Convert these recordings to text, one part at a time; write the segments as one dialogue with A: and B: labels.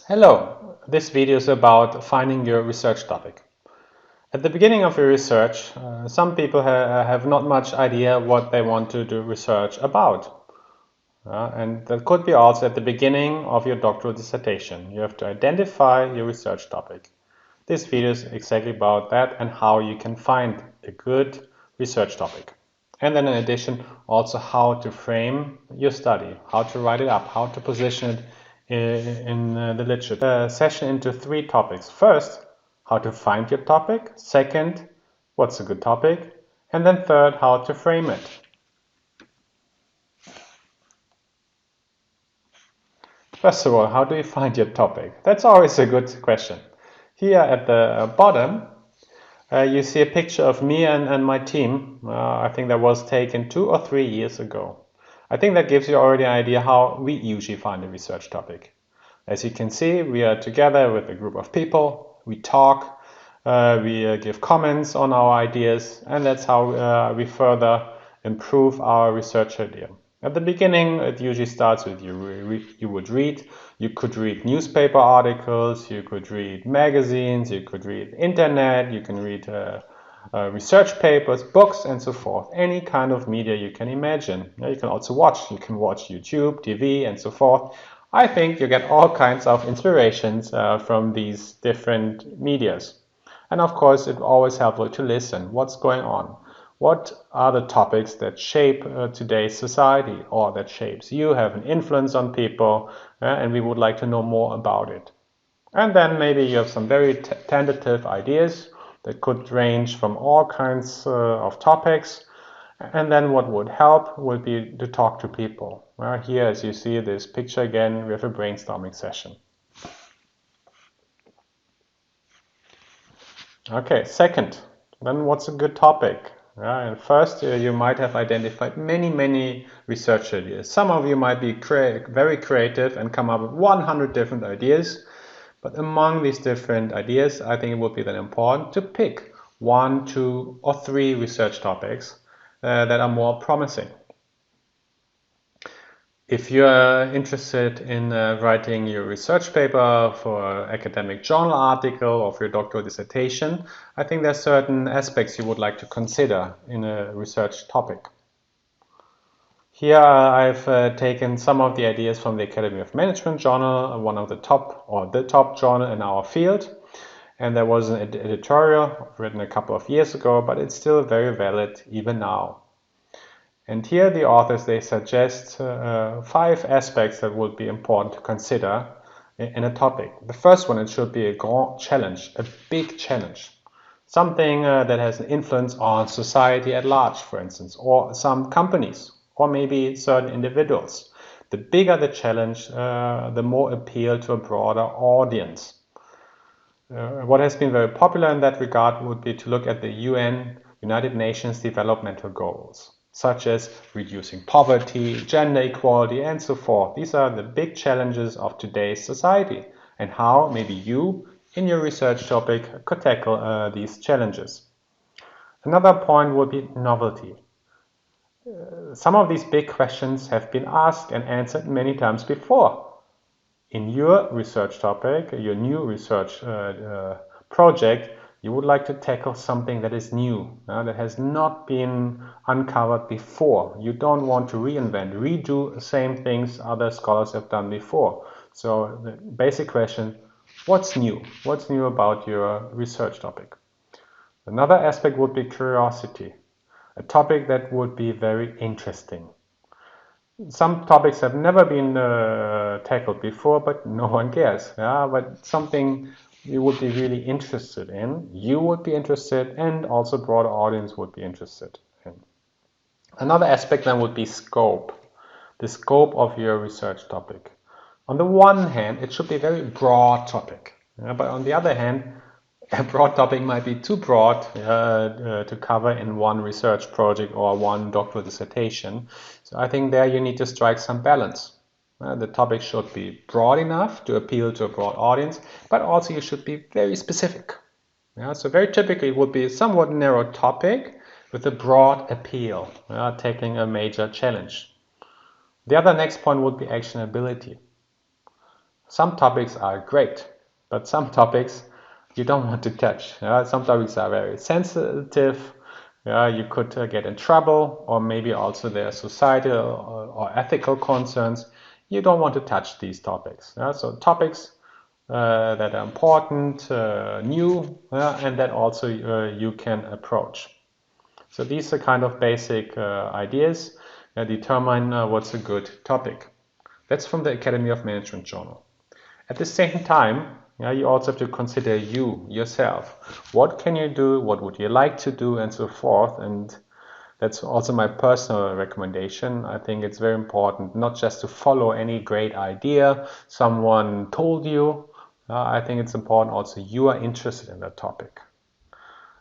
A: Hello, this video is about finding your research topic. At the beginning of your research, some people have not much idea what they want to do research about. And that could be also at the beginning of your doctoral dissertation. You have to identify your research topic. This video is exactly about that and how you can find a good research topic. And then in addition, also how to frame your study, how to write it up, how to position it in the literature. Session into 3 topics. First, how to find your topic. Second, what's a good topic. And then third, how to frame it. First of all, how do you find your topic? That's always a good question. Here at the bottom, you see a picture of me and my team. I think that was taken 2 or 3 years ago. I think that gives you already an idea how we usually find a research topic. As you can see, we are together with a group of people. We talk, we give comments on our ideas, and that's how we further improve our research idea. At the beginning, it usually starts with you would read. You could read newspaper articles, you could read magazines, you could read internet, you can read research papers, books, and so forth. Any kind of media you can imagine. You can also watch. You can watch YouTube, TV, and so forth. I think you get all kinds of inspirations from these different medias. And of course, it's always helpful to listen. What's going on? What are the topics that shape today's society or that shapes you, have an influence on people, and we would like to know more about it. And then maybe you have some very tentative ideas that could range from all kinds of topics. And then what would help would be to talk to people. Here, as you see this picture again, we have a brainstorming session. Okay, second, then what's a good topic? And first, you might have identified many research ideas. Some of you might be very creative and come up with 100 different ideas. But among these different ideas, I think it would be then important to pick 1, 2, or 3 research topics that are more promising. If you're interested in writing your research paper for an academic journal article or for your doctoral dissertation, I think there are certain aspects you would like to consider in a research topic. Here I've taken some of the ideas from the Academy of Management journal, one of the top or the top journal in our field. And there was an editorial written a couple of years ago, but it's still very valid even now. And here the authors, they suggest 5 aspects that would be important to consider in a topic. The first one, it should be a grand challenge, a big challenge. Something that has an influence on society at large, for instance, or some companies, or maybe certain individuals. The bigger the challenge, the more appeal to a broader audience. What has been very popular in that regard would be to look at the UN, United Nations Developmental Goals, such as reducing poverty, gender equality, and so forth. These are the big challenges of today's society, and how maybe you, in your research topic, could tackle these challenges. Another point would be novelty. Some of these big questions have been asked and answered many times before. In your research topic, your new research project, you would like to tackle something that is new, that has not been uncovered before. You don't want to reinvent, redo the same things other scholars have done before. So the basic question, what's new? What's new about your research topic? Another aspect would be curiosity, a topic that would be very interesting. Some topics have never been tackled before, but no one cares. But something you would be really interested in, you would be interested, and also broader audience would be interested in. Another aspect then would be scope, the scope of your research topic. On the one hand, it should be a very broad topic, but on the other hand, a broad topic might be too broad to cover in one research project or one doctoral dissertation. So I think there you need to strike some balance. The topic should be broad enough to appeal to a broad audience, but also you should be very specific. So very typically it would be a somewhat narrow topic with a broad appeal, tackling a major challenge. The other next point would be actionability. Some topics are great, but some topics you don't want to touch. Some topics are very sensitive. You could get in trouble, or maybe also there are societal or ethical concerns. You don't want to touch these topics. So topics that are important, new, and that also you can approach. So these are kind of basic ideas that determine what's a good topic. That's from the Academy of Management journal. At the same time, you also have to consider you, yourself. What can you do? What would you like to do? And so forth. And that's also my personal recommendation. I think it's very important not just to follow any great idea someone told you. I think it's important also you are interested in that topic.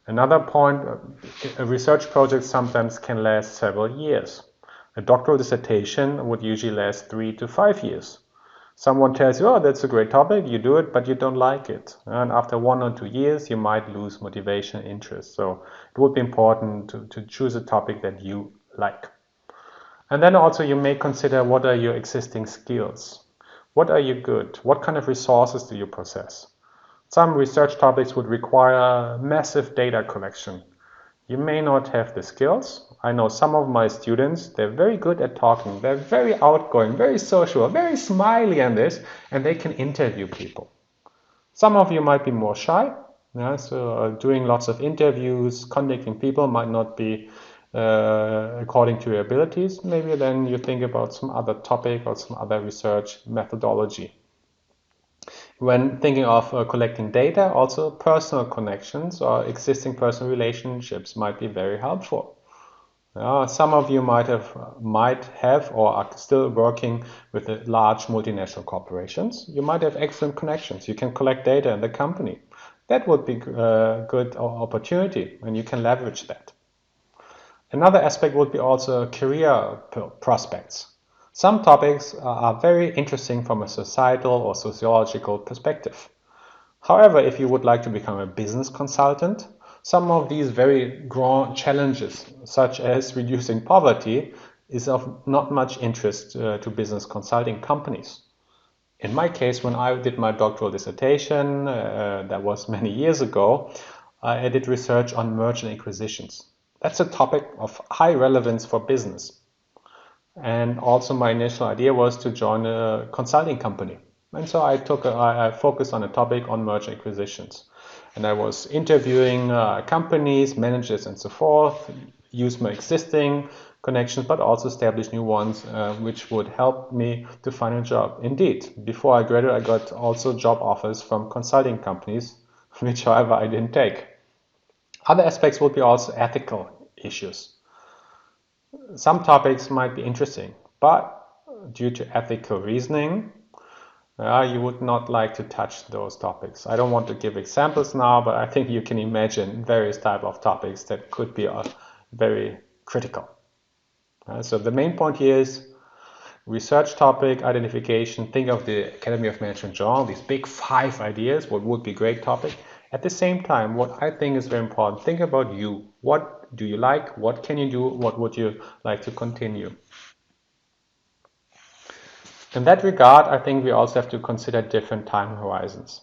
A: Another point, a research project sometimes can last several years. A doctoral dissertation would usually last 3 to 5 years. Someone tells you, oh, that's a great topic, you do it, but you don't like it. And after 1 or 2 years, you might lose motivation and interest. So it would be important to choose a topic that you like. And then also you may consider what are your existing skills? What are you good? What kind of resources do you possess? Some research topics would require massive data collection. You may not have the skills. I know some of my students, they're very good at talking. They're very outgoing, very social, very smiley on this, and they can interview people. Some of you might be more shy. So doing lots of interviews, contacting people might not be according to your abilities. Maybe then you think about some other topic or some other research methodology. When thinking of collecting data, also personal connections or existing personal relationships might be very helpful. Some of you might have or are still working with the large multinational corporations. You might have excellent connections. You can collect data in the company. That would be a good opportunity, and you can leverage that. Another aspect would be also career prospects. Some topics are very interesting from a societal or sociological perspective. However, if you would like to become a business consultant, some of these very grand challenges, such as reducing poverty, is of not much interest to business consulting companies. In my case, when I did my doctoral dissertation, that was many years ago, I did research on merger and acquisitions. That's a topic of high relevance for business. And also my initial idea was to join a consulting company. And so I focused on a topic on merger and acquisitions. And I was interviewing companies, managers, and so forth, use my existing connections, but also establish new ones, which would help me to find a job. Indeed, before I graduated, I got also job offers from consulting companies, which, however, I didn't take. Other aspects would be also ethical issues. Some topics might be interesting, but due to ethical reasoning, you would not like to touch those topics. I don't want to give examples now, but I think you can imagine various types of topics that could be very critical. So the main point here is research topic identification. Think of the Academy of Management journal, these big 5 ideas, what would be a great topic. At the same time, what I think is very important, think about you. What do you like? What can you do? What would you like to continue? In that regard, I think we also have to consider different time horizons.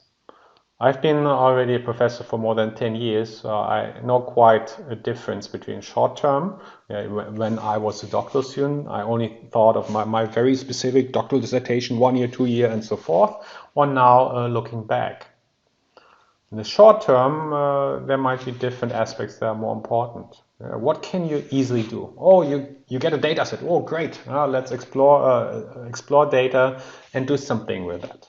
A: I've been already a professor for more than 10 years, so I know quite a difference between short term. When I was a doctoral student, I only thought of my very specific doctoral dissertation, 1 year, 2 year, and so forth, or now looking back. In the short term, there might be different aspects that are more important. What can you easily do? Oh, you get a data set. Oh, great. Let's explore data and do something with that.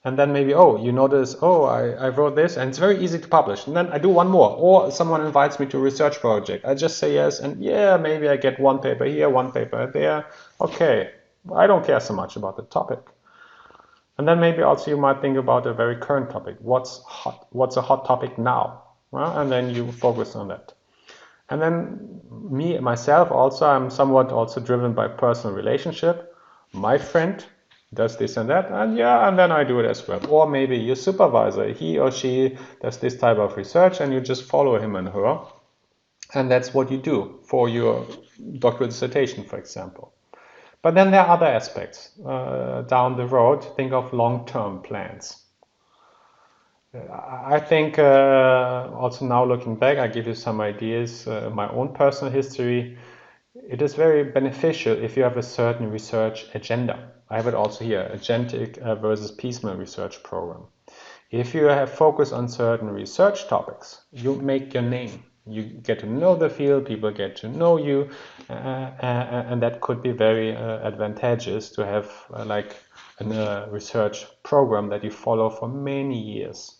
A: And then maybe, oh, you notice, oh, I wrote this and it's very easy to publish. And then I do one more. Or someone invites me to a research project. I just say yes, and yeah, maybe I get one paper here, one paper there. Okay, I don't care so much about the topic. And then maybe also you might think about a very current topic. What's hot? What's a hot topic now? And then you focus on that. And then myself also, I'm somewhat also driven by personal relationship. My friend does this and that, and then I do it as well. Or maybe your supervisor, he or she does this type of research and you just follow him and her. And that's what you do for your doctoral dissertation, for example. But then there are other aspects down the road. Think of long-term plans. I think also now looking back, I give you some ideas, my own personal history. It is very beneficial if you have a certain research agenda. I have it also here, agentic versus piecemeal research program. If you have focus on certain research topics, you make your name. You get to know the field, people get to know you, and that could be very advantageous to have like a research program that you follow for many years.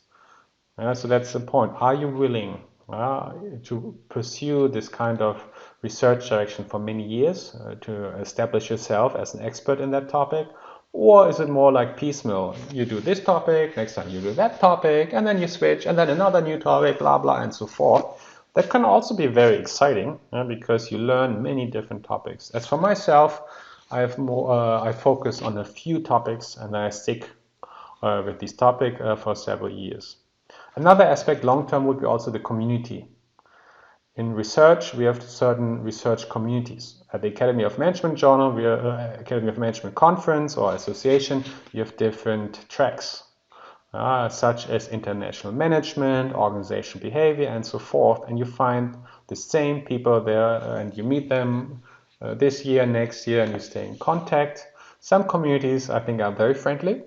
A: So that's the point. Are you willing to pursue this kind of research direction for many years to establish yourself as an expert in that topic? Or is it more like piecemeal? You do this topic, next time you do that topic, and then you switch, and then another new topic, blah, blah, and so forth. That can also be very exciting because you learn many different topics. As for myself, I focus on a few topics and I stick with this topic for several years. Another aspect long term would be also the community. In research, we have certain research communities. At the Academy of Management Journal, Academy of Management Conference or Association, you have different tracks, such as international management, organizational behavior, and so forth. And you find the same people there and you meet them this year, next year, and you stay in contact. Some communities, I think, are very friendly.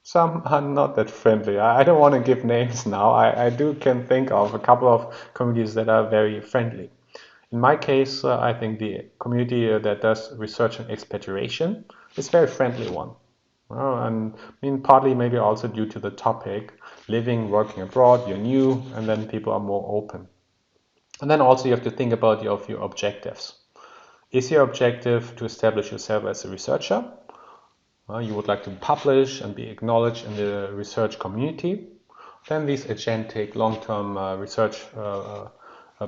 A: Some are not that friendly. I don't want to give names now. I can think of a couple of communities that are very friendly. In my case, I think the community that does research and expatriation is a very friendly one. And I mean, partly maybe also due to the topic, living, working abroad, you're new, and then people are more open. And then also you have to think about your objectives. Is your objective to establish yourself as a researcher? You would like to publish and be acknowledged in the research community, then these agentic long-term research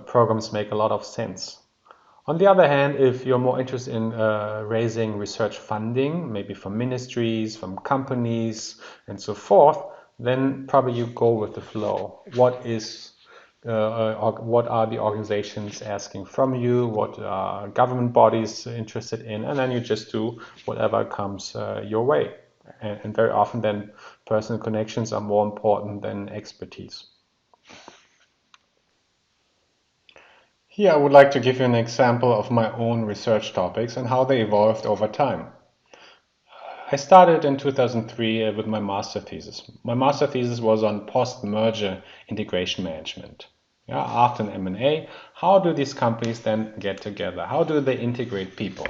A: programs make a lot of sense. On the other hand, if you're more interested in raising research funding, maybe from ministries, from companies, and so forth, then probably you go with the flow. What are the organizations asking from you? What are government bodies interested in? And then you just do whatever comes your way. And very often then personal connections are more important than expertise. Here I would like to give you an example of my own research topics and how they evolved over time. I started in 2003 with my master thesis. My master thesis was on post-merger integration management. After an M&A, how do these companies then get together? How do they integrate people?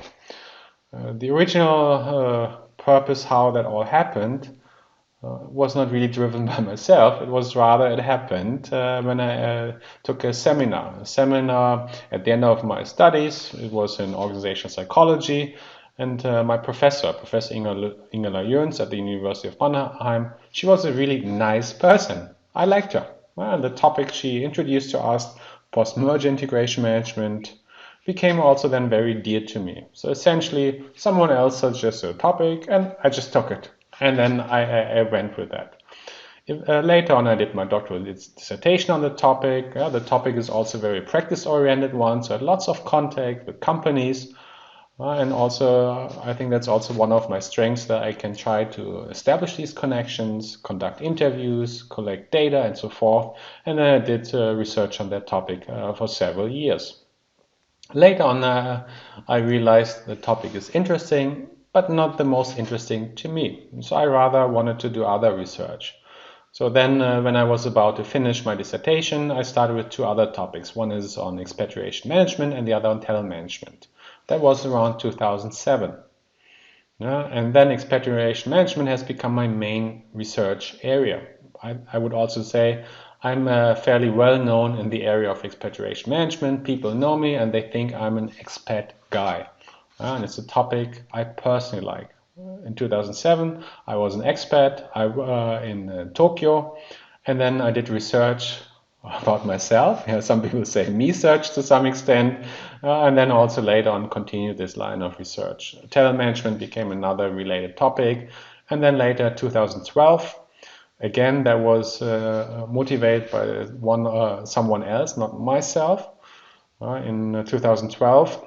A: The original purpose how that all happened was not really driven by myself. It was rather it happened when I took a seminar. A seminar at the end of my studies. It was in organizational psychology. And my professor, Professor Ingela Jöns at the University of Mannheim, she was a really nice person. I liked her. And the topic she introduced to us, post-merger integration management, became also then very dear to me. So essentially, someone else suggested a topic and I just took it. And then I went with that. Later on, I did my doctoral dissertation on the topic. The topic is also a very practice-oriented one, so I had lots of contact with companies. And also, I think that's also one of my strengths that I can try to establish these connections, conduct interviews, collect data, and so forth. And then I did research on that topic for several years. Later on, I realized the topic is interesting, but not the most interesting to me. So I rather wanted to do other research. So then when I was about to finish my dissertation, I started with two other topics. One is on expatriation management and the other on talent management. That was around 2007. And then expatriation management has become my main research area. I would also say I'm fairly well known in the area of expatriation management. People know me and they think I'm an expat guy. And it's a topic I personally like. In 2007, I was an expat in Tokyo, and then I did research about myself. Some people say me-search to some extent, and then also later on continued this line of research. Talent management became another related topic, and then later 2012, again that was motivated by someone else, not myself. In 2012,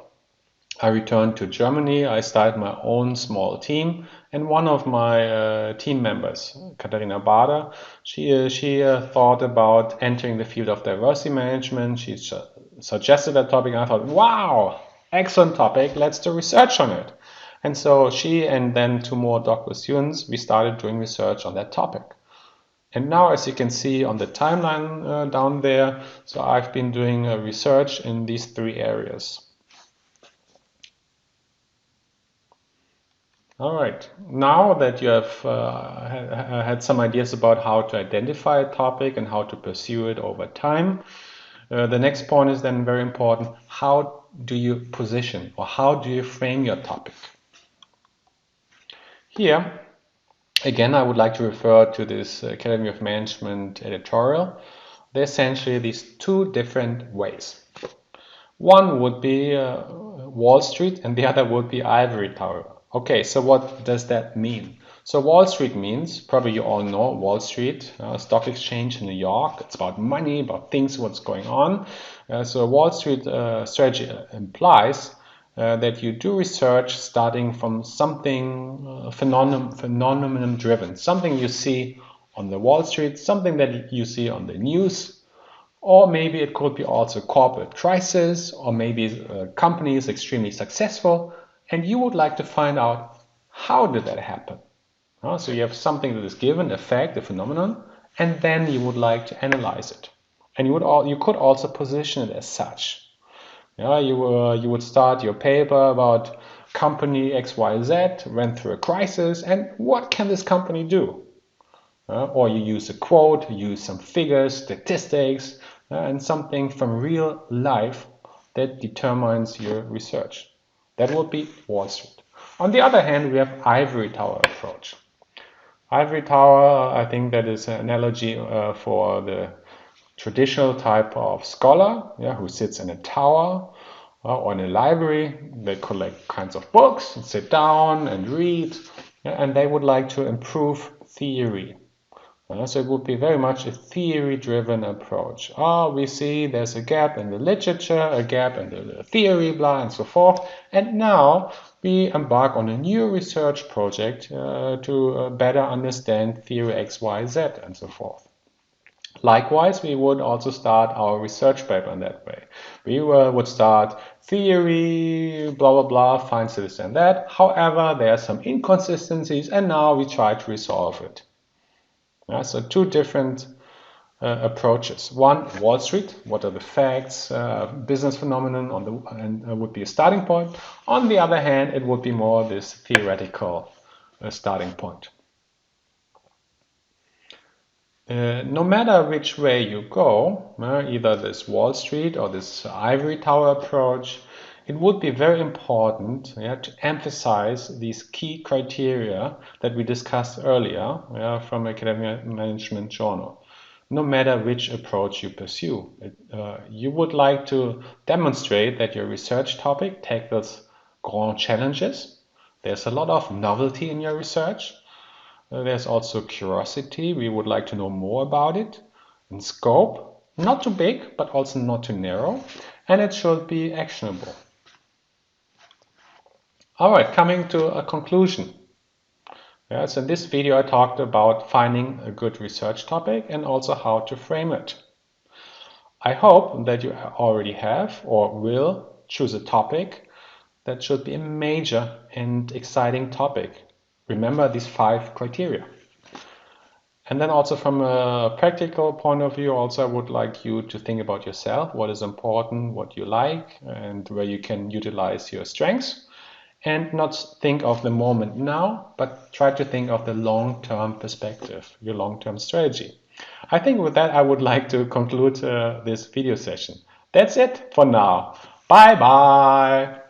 A: I returned to Germany. I started my own small team, and one of my team members, Katharina Bader, she thought about entering the field of diversity management. She suggested that topic, and I thought, wow, excellent topic. Let's do research on it. And so she and then two more doctoral students, we started doing research on that topic. And now, as you can see on the timeline down there, so I've been doing research in these three areas. All right. Now that you have had some ideas about how to identify a topic and how to pursue it over time, the next point is then very important. How do you position or how do you frame your topic? Here, again, I would like to refer to this Academy of Management editorial. There are essentially these two different ways. One would be Wall Street and the other would be Ivory Tower. Okay, so what does that mean? So Wall Street means, probably you all know Wall Street, stock exchange in New York. It's about money, about things, what's going on. So Wall Street strategy implies that you do research starting from something phenomenon driven, something you see on the Wall Street, something that you see on the news, or maybe it could be also corporate crisis, or maybe a company is extremely successful and you would like to find out how did that happen. So you have something that is given, a fact, a phenomenon, and then you would like to analyze it. And you could also position it as such. You would start your paper about company XYZ, went through a crisis, and what can this company do? Or you use a quote, you use some figures, statistics, and something from real life that determines your research. That would be Wall Street. On the other hand, we have Ivory Tower approach. Ivory Tower, I think that is an analogy for the traditional type of scholar who sits in a tower or in a library. They collect kinds of books and sit down and read, and they would like to improve theory. So it would be very much a theory-driven approach. We see there's a gap in the literature, a gap in the theory, blah, and so forth. And now we embark on a new research project to better understand theory X, Y, Z, and so forth. Likewise, we would also start our research paper in that way. We would start theory, blah, blah, blah, finds this and that. However, there are some inconsistencies, and now we try to resolve it. So two different approaches. One, Wall Street. What are the facts? Business phenomenon would be a starting point. On the other hand, it would be more this theoretical starting point. No matter which way you go, either this Wall Street or this Ivory Tower approach, it would be very important to emphasize these key criteria that we discussed earlier from Academic Management Journal. No matter which approach you pursue, you would like to demonstrate that your research topic tackles grand challenges. There's a lot of novelty in your research. There's also curiosity. We would like to know more about it. And scope, not too big, but also not too narrow. And it should be actionable. All right, coming to a conclusion. So in this video, I talked about finding a good research topic and also how to frame it. I hope that you already have or will choose a topic that should be a major and exciting topic. Remember these 5 criteria. And then also from a practical point of view, also I would like you to think about yourself, what is important, what you like, and where you can utilize your strengths. And not think of the moment now, but try to think of the long-term perspective, your long-term strategy. I think with that, I would like to conclude this video session. That's it for now. Bye-bye.